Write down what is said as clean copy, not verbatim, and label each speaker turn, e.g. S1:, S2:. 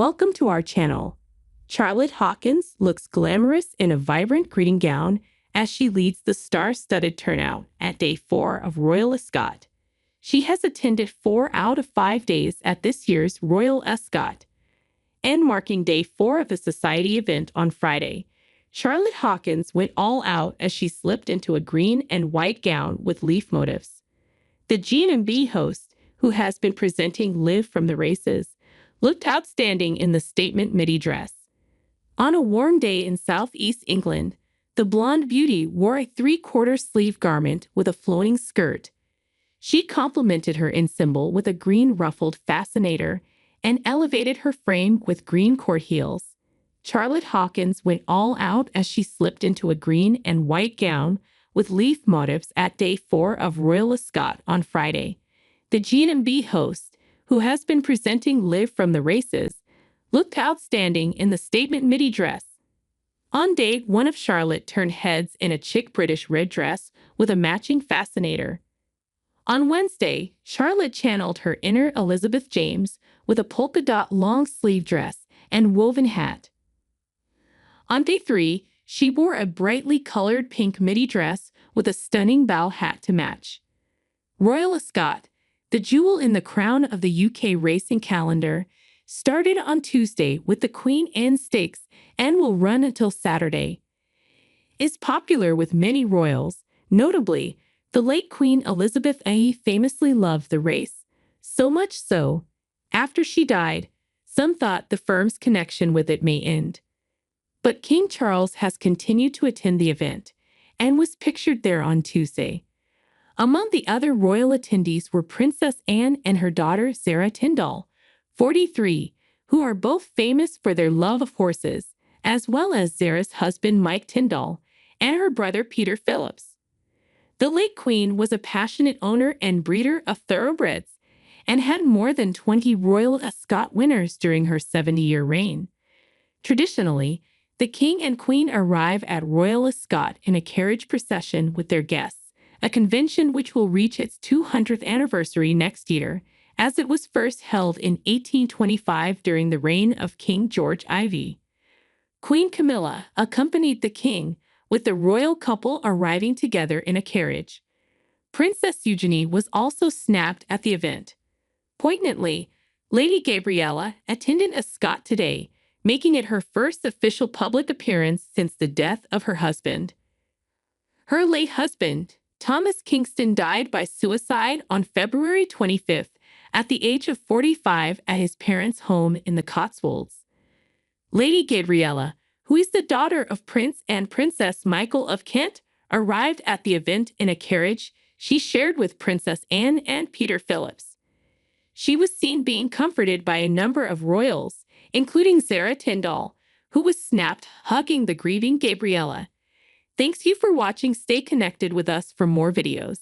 S1: Welcome to our channel. Charlotte Hawkins looks glamorous in a vibrant greeting gown as she leads the star-studded turnout at Day 4 of Royal Ascot. She has attended 4 out of 5 days at this year's Royal Ascot, and marking Day 4 of the society event on Friday, Charlotte Hawkins went all out as she slipped into a green and white gown with leaf motifs. The G&B host, who has been presenting Live from the Races, looked outstanding in the statement midi dress. On a warm day in southeast England, the blonde beauty wore a 3/4 sleeve garment with a flowing skirt. She complemented her ensemble with a green ruffled fascinator and elevated her frame with green court heels. Charlotte Hawkins went all out as she slipped into a green and white gown with leaf motifs at Day 4 of Royal Ascot on Friday. The G&B host, who has been presenting Live from the Races, looked outstanding in the statement midi dress. On Day 1 of Charlotte turned heads in a chic British red dress with a matching fascinator. On Wednesday, Charlotte channeled her inner Elizabeth James with a polka dot long sleeve dress and woven hat. On Day 3, she wore a brightly colored pink midi dress with a stunning bow hat to match. Royal Ascot, the jewel in the crown of the UK racing calendar, started on Tuesday with the Queen Anne Stakes and will run until Saturday. It's popular with many royals, notably, the late Queen Elizabeth I famously loved the race. So much so, after she died, some thought the firm's connection with it may end. But King Charles has continued to attend the event and was pictured there on Tuesday. Among the other royal attendees were Princess Anne and her daughter Zara Tindall, 43, who are both famous for their love of horses, as well as Zara's husband Mike Tindall and her brother Peter Phillips. The late Queen was a passionate owner and breeder of thoroughbreds and had more than 20 Royal Ascot winners during her 70-year reign. Traditionally, the King and Queen arrive at Royal Ascot in a carriage procession with their guests, a convention which will reach its 200th anniversary next year, as it was first held in 1825 during the reign of King George IV. Queen Camilla accompanied the king, with the royal couple arriving together in a carriage. Princess Eugenie was also snapped at the event. Poignantly, Lady Gabriella attended Ascot today, making it her first official public appearance since the death of her husband. Her late husband, Thomas Kingston, died by suicide on February 25th at the age of 45 at his parents' home in the Cotswolds. Lady Gabriella, who is the daughter of Prince and Princess Michael of Kent, arrived at the event in a carriage she shared with Princess Anne and Peter Phillips. She was seen being comforted by a number of royals, including Zara Tindall, who was snapped hugging the grieving Gabriella. Thanks you for watching. Stay connected with us for more videos.